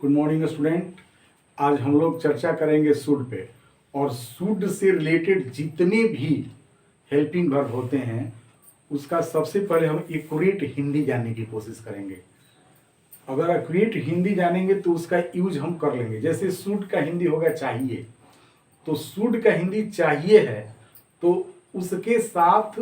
Good morning student. आज हम लोग चर्चा करेंगे शुड पे। और शुड से रिलेटेड जितने भी हेल्पिंग वर्ब होते हैं उसका सबसे पहले हम एक्यूरेट हिंदी जानने की कोशिश करेंगे। अगर एक्यूरेट हिंदी जानेंगे तो उसका यूज हम कर लेंगे। जैसे शुड का हिंदी होगा चाहिए, तो शुड का हिंदी चाहिए है, तो उसके साथ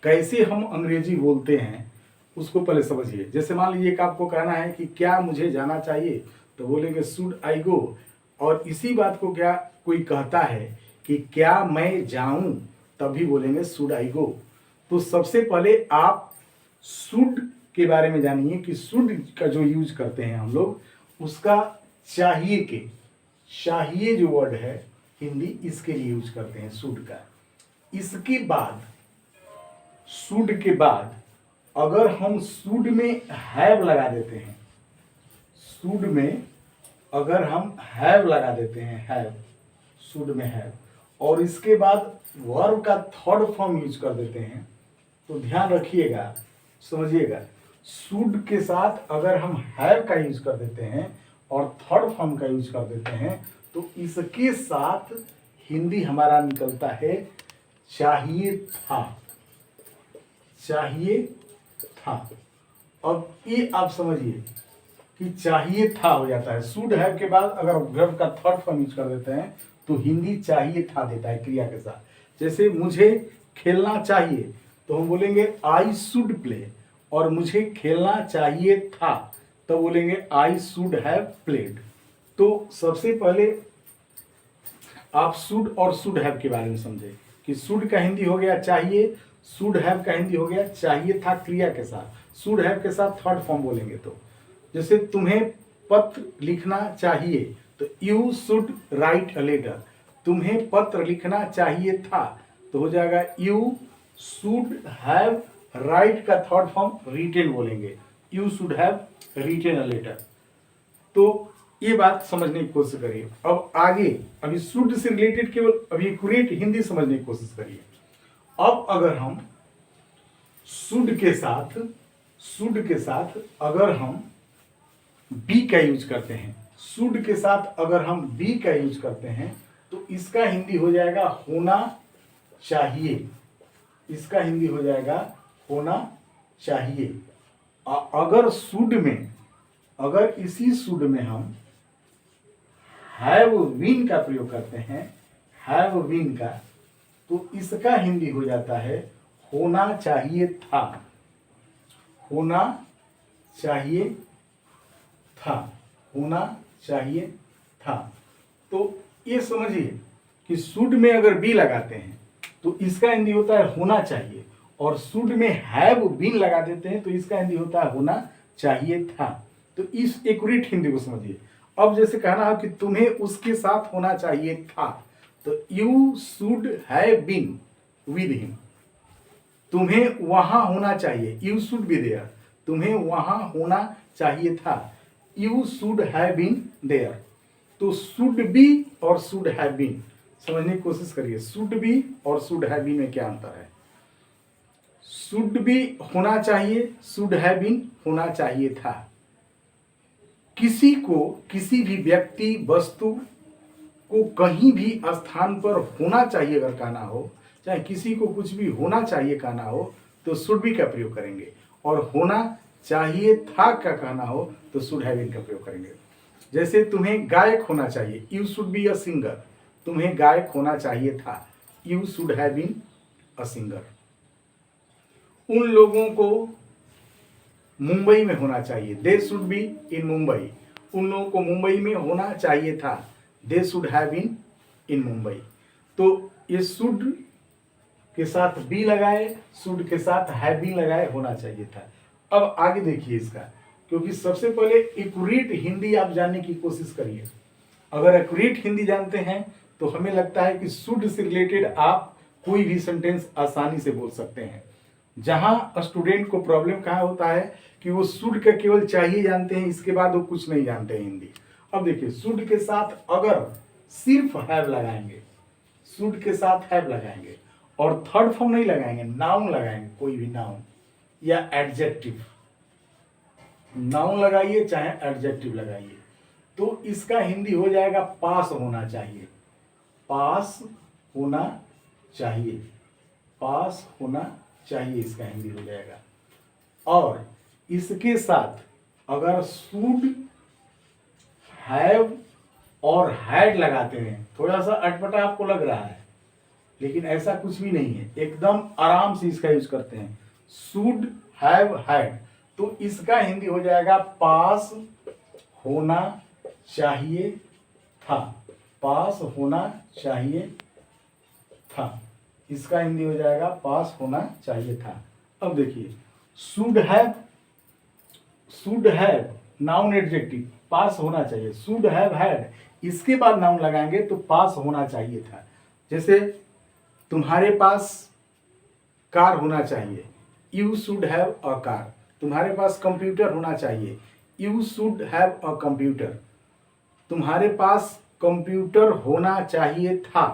कैसे हम अंग्रेजी बोलते हैं उसको पहले समझिए। जैसे मान लीजिए कि आपको कहना है कि क्या मुझे जाना चाहिए, तो बोलेंगे शुड आई गो। और इसी बात को क्या कोई कहता है कि क्या मैं जाऊं, तभी बोलेंगे शुड आई गो। तो सबसे पहले आप शुड के बारे में जानिए कि शुड का जो यूज करते हैं हम लोग उसका चाहिए जो वर्ड है हिंदी इसके लिए यूज करते हैं शुड का। इसके बाद शुड के बाद अगर हम शुड में हैव लगा देते हैं, शुड में अगर हम हैव लगा देते हैं, हैव, शुड में हैव, और इसके बाद वर्ब का थर्ड फॉर्म यूज कर देते हैं, तो ध्यान रखिएगा, समझिएगा। शुड के साथ अगर हम हैव का यूज कर देते हैं और थर्ड फॉर्म का यूज कर देते हैं, तो इसके साथ हिंदी हमारा निकलता है चाहिए था, चाहिए था। अब ये आप समझिए कि चाहिए था हो जाता है। शुड हैव के बाद अगर वर्ब का थर्ड फॉर्म यूज कर देते हैं तो हिंदी चाहिए था देता है क्रिया के साथ। जैसे मुझे खेलना चाहिए तो हम बोलेंगे आई शुड प्ले, और मुझे खेलना चाहिए था तो बोलेंगे आई शुड हैव प्लेड। तो सबसे पहले आप शुड और शुड हैव के बारे में समझे कि शुड का हिंदी हो गया चाहिए, शुड हैव का हिंदी हो गया चाहिए था क्रिया के साथ। शुड हैव के साथ थर्ड फॉर्म बोलेंगे तो जैसे तुम्हें पत्र लिखना चाहिए तो you should write a letter, तुम्हें पत्र लिखना चाहिए था तो हो जाएगा यू शुड हैव, राइट का थर्ड फॉर्म रिटेन बोलेंगे, you should have written a letter. तो ये बात समझने की कोशिश करिए। अब आगे अभी शुड से रिलेटेड केवल अभी एक्यूरेट हिंदी समझने की कोशिश करिए। अब अगर हम शुड के साथ अगर हम बी का यूज करते हैं, शुड के साथ अगर हम बी का यूज करते हैं तो इसका हिंदी हो जाएगा होना चाहिए, इसका हिंदी हो जाएगा होना चाहिए। अगर शुड में, अगर इसी शुड में हम हैव बीन का प्रयोग करते हैं, हैव बीन का, तो इसका हिंदी हो जाता है होना चाहिए था, होना चाहिए था, होना चाहिए था। तो ये समझिए कि शुड में अगर बी लगाते हैं तो इसका हिंदी होता है होना चाहिए, और शुड में हैव बीन लगा देते हैं तो इसका हिंदी होता है होना चाहिए था। तो इस एक्यूरेट हिंदी को समझिए। अब जैसे कहना है कि तुम्हें उसके साथ होना चाहिए था, तो you should have been with him, तुम्हें वहां होना चाहिए, यू शुड बी देयर, तुम्हें वहां होना चाहिए था, you should have been there. तो शुड बी और शुड हैव बीन समझने की कोशिश करिए। शुड बी और शुड हैव बीन में क्या अंतर है? शुड बी होना चाहिए, शुड हैव बीन होना चाहिए था। किसी को, किसी भी व्यक्ति वस्तु को कहीं भी स्थान पर होना चाहिए अगर कहना हो, चाहे किसी को कुछ भी होना चाहिए कहना हो तो शुड बी का प्रयोग करेंगे, और होना चाहिए था का कहना हो तो शुड हैव बीन का प्रयोग करेंगे। जैसे तुम्हें गायक होना चाहिए, you should be a singer, तुम्हें गायक होना चाहिए था, you should have been a singer. उन लोगों को मुंबई में होना चाहिए, they should be in Mumbai, उन लोगों को मुंबई में होना चाहिए था, they should have been in Mumbai. तो ये शुड के साथ बी लगाए, शुड के साथ हैव बीन लगाए, होना चाहिए था। अब आगे देखिए इसका, क्योंकि सबसे पहले एक्यूरेट हिंदी आप जानने की कोशिश करिए। अगर एक्यूरेट हिंदी जानते हैं तो हमें लगता है कि शुड से रिलेटेड आप कोई भी सेंटेंस आसानी से बोल सकते हैं। जहां स्टूडेंट को प्रॉब्लम कहाँ होता है कि वो शुड का केवल चाहिए जानते हैं, इसके बाद वो कुछ नहीं जानते हैं हिंदी। अब देखिए शुड के साथ अगर सिर्फ हैव लगाएंगे, शुड के साथ हैव लगाएंगे और थर्ड फॉर्म नहीं लगाएंगे, नाउन लगाएंगे, कोई भी नाउन या एडजेक्टिव, नाउन लगाइए चाहे एडजेक्टिव लगाइए, तो इसका हिंदी हो जाएगा पास होना चाहिए। पास होना चाहिए, पास होना चाहिए इसका हिंदी हो जाएगा। और इसके साथ अगर शुड हैव और हैड लगाते हैं, थोड़ा सा अटपटा आपको लग रहा है, लेकिन ऐसा कुछ भी नहीं है, एकदम आराम से इसका यूज करते हैं। शुड हैव हैड, तो इसका हिंदी हो जाएगा पास होना चाहिए था। पास होना चाहिए था, इसका हिंदी हो जाएगा पास होना चाहिए था। अब देखिए शुड हैव नाउन एडजेक्टिव, पास होना चाहिए। शुड हैव हैड, इसके बाद नाउन लगाएंगे तो पास होना चाहिए था। जैसे तुम्हारे पास कार होना चाहिए, you should have a car. तुम्हारे पास कंप्यूटर होना चाहिए, you should have a computer. तुम्हारे पास कंप्यूटर होना चाहिए था,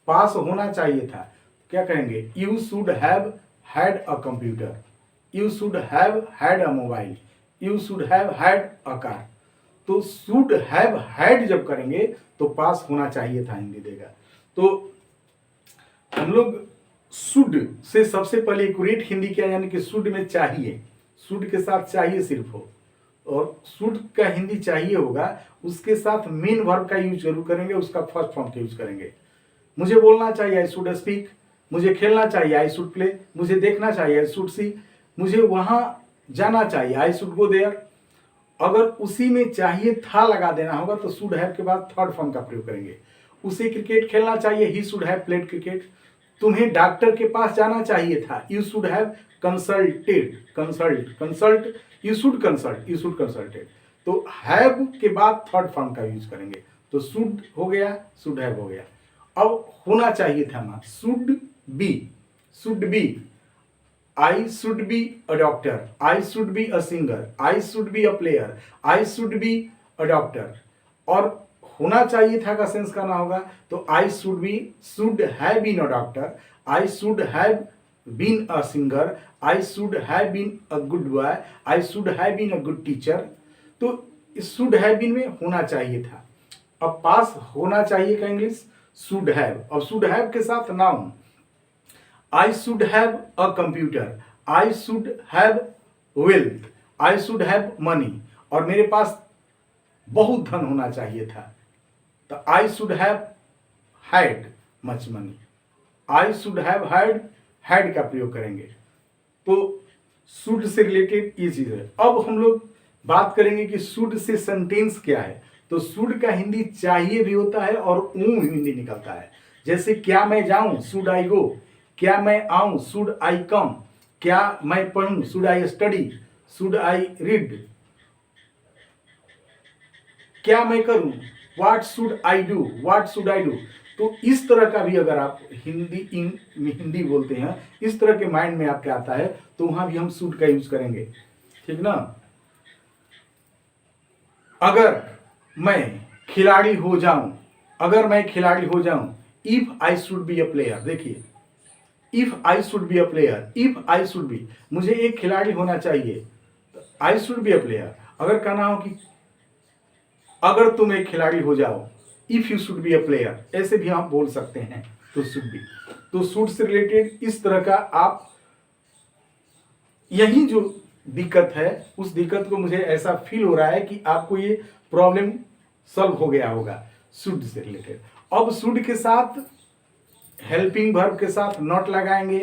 पास होना चाहिए था, क्या कहेंगे? You should have had a computer, you should have had a mobile, you should have had a car. तो शुड हैव हैड जब करेंगे तो पास होना चाहिए था हिंदी देगा। तो हम लोग शुड से सबसे पहले एक्यूरेट हिंदी क्या, यानी कि शुड में चाहिए, शुड के साथ चाहिए सिर्फ हो, और शुड का हिंदी चाहिए होगा, उसके साथ मेन वर्ब का यूज जरूर करेंगे, उसका फर्स्ट फॉर्म का यूज करेंगे। मुझे बोलना चाहिए आई शुड स्पीक, मुझे खेलना चाहिए आई शुड प्ले, मुझे देखना चाहिए आई शुड सी, मुझे वहां जाना चाहिए आई शुड गो देयर। अगर उसी में चाहिए था लगा देना होगा तो शुड हैव के बाद थर्ड फॉर्म का प्रयोग करेंगे। उसे क्रिकेट खेलना चाहिए, he should have played cricket. तुम्हें डॉक्टर के पास जाना चाहिए था, you should have consulted, consult, you should consulted. तो हैव के बाद थर्ड फॉर्म का यूज करेंगे। तो शुड हो गया, शुड हैव हो गया। अब होना चाहिए था ना, should be, I should be a doctor, I should be a singer, I should be a player, I should be a doctor। और होना चाहिए था का सेंस करना होगा तो I should have been a doctor, I should have been a singer, I should have been a good boy, I should have been a good teacher। तो इस should have been में होना चाहिए था। अब पास होना चाहिए का इंग्लिश should have, और should have के साथ noun, I should have a computer, I should have wealth, I should have money। और मेरे पास बहुत धन होना चाहिए था तो I should have had much money, I should have had का प्रयोग करेंगे। तो should से रिलेटेड ये चीज है। अब हम लोग बात करेंगे कि should से सेंटेंस क्या है। तो should का हिंदी चाहिए भी होता है और हिंदी निकलता है। जैसे क्या मैं जाऊं, should I go, क्या मैं आऊं, शुड आई कम, क्या मैं पढ़ूं, should I study, should I read, क्या मैं करूं, what should I do, what should I do. तो इस तरह का भी अगर आप हिंदी बोलते हैं, इस तरह के माइंड में आपके आता है तो वहां भी हम शुड का यूज करेंगे, ठीक ना। अगर मैं खिलाड़ी हो जाऊं, अगर मैं खिलाड़ी हो जाऊं, if I should be a player. देखिए if I should be a player, if I should be, मुझे एक खिलाड़ी होना चाहिए, I should be a player. अगर कहना हो कि अगर तुम एक खिलाड़ी हो जाओ, if you should be a player, ऐसे भी आप बोल सकते हैं। तो शुड बी, तो शुड से रिलेटेड इस तरह का आप, यही जो दिक्कत है उस दिक्कत को मुझे ऐसा फील हो रहा है कि आपको ये प्रॉब्लम सॉल्व हो गया होगा शुड से रिलेटेड। अब शुड के साथ हेल्पिंग वर्ब के साथ नॉट लगाएंगे,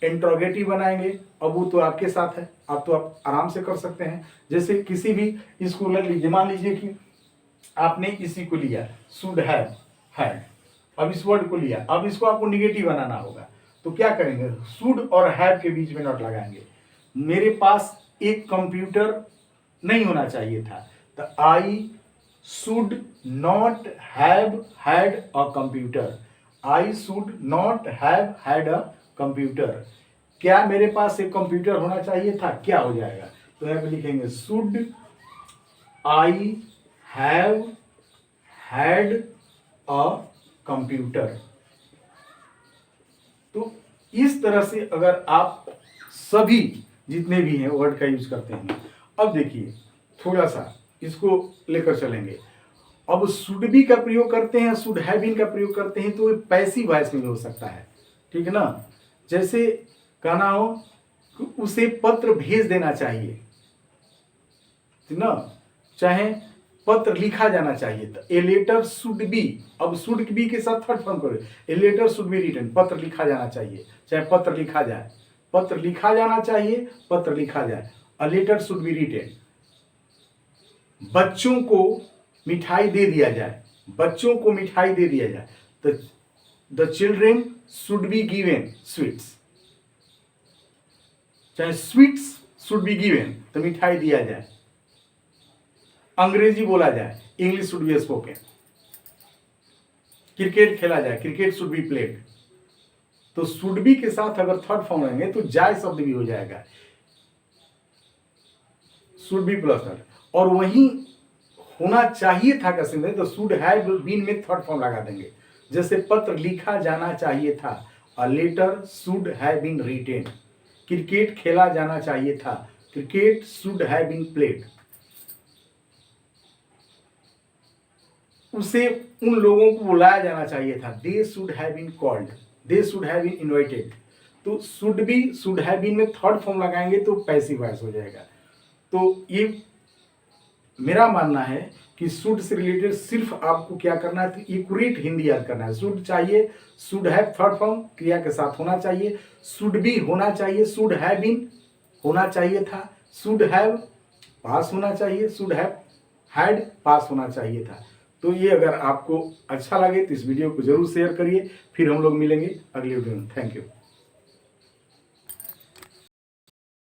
इंट्रोगेटिव बनाएंगे। अब वो तो आपके साथ है, आप तो आप आराम से कर सकते हैं। जैसे किसी भी इसको लीजिए, मान लीजिए कि आपने इसी को लिया शुड हैव हैड, अब इस वर्ड को लिया, अब इसको आपको निगेटिव बनाना होगा तो क्या करेंगे, शुड और हैव के बीच में नॉट लगाएंगे। मेरे पास एक कंप्यूटर नहीं होना चाहिए था तो I should not have had a computer, I should not have had a computer. क्या मेरे पास एक कंप्यूटर होना चाहिए था, क्या हो जाएगा, तो यहाँ पे लिखेंगे should I have had a computer. तो इस तरह से अगर आप सभी जितने भी हैं वर्ड का यूज करते हैं। अब देखिए थोड़ा सा इसको लेकर चलेंगे। अब शुड बी का प्रयोग करते हैं, शुड हैव बीन का प्रयोग करते हैं, तो पैसिव वॉइस में भी हो सकता है, ठीक है ना। जैसे कहना हो कि उसे पत्र भेज देना चाहिए, ठीक ना, चाहे पत्र लिखा जाना चाहिए, तो ए लेटर शुड बी, अब शुड बी के साथ थर्ड फॉर्म करो, a letter should be written, पत्र लिखा जाना चाहिए, चाहे पत्र लिखा जाए, पत्र लिखा जाना चाहिए, पत्र लिखा जाए, a letter should be written. बच्चों को मिठाई दे दिया जाए, बच्चों को मिठाई दे दिया जाए, तो the children should be given sweets, चाहे स्वीट्स शुड बी गिवेन, तो मिठाई दिया जाए। अंग्रेजी बोला जाए, English should be spoken. Cricket खेला जाए, क्रिकेट शुड बी प्लेड। तो शुड बी के साथ अगर थर्ड फॉर्म रहेंगे तो जाए शब्द भी हो जाएगा, शुड बी प्लस थर्ड। और वहीं होना चाहिए था का सिंबल, तो शुड हैव बीन में थर्ड फॉर्म लगा देंगे। जैसे पत्र लिखा जाना चाहिए था, a letter should have been written. Cricket खेला जाना चाहिए था, cricket should have been played. उसे उन लोगों को बुलाया जाना चाहिए था, they should have been called, they should have been invited. तो should be should have been में थर्ड फॉर्म लगाएंगे तो पैसिव वॉइस हो जाएगा। तो ये मेरा मानना है कि शुड से रिलेटेड सिर्फ आपको क्या करना है, तो एक्यूरेट हिंदी याद करना है। शुड चाहिए, शुड हैव थर्ड फॉर्म क्रिया के साथ होना चाहिए, शुड बी होना चाहिए, शुड हैव बीन होना चाहिए था, शुड हैव पास होना चाहिए, शुड हैव हैड पास होना चाहिए था। तो ये अगर आपको अच्छा लगे तो इस वीडियो को जरूर शेयर करिए। फिर हम लोग मिलेंगे अगले वीडियो में। Thank you.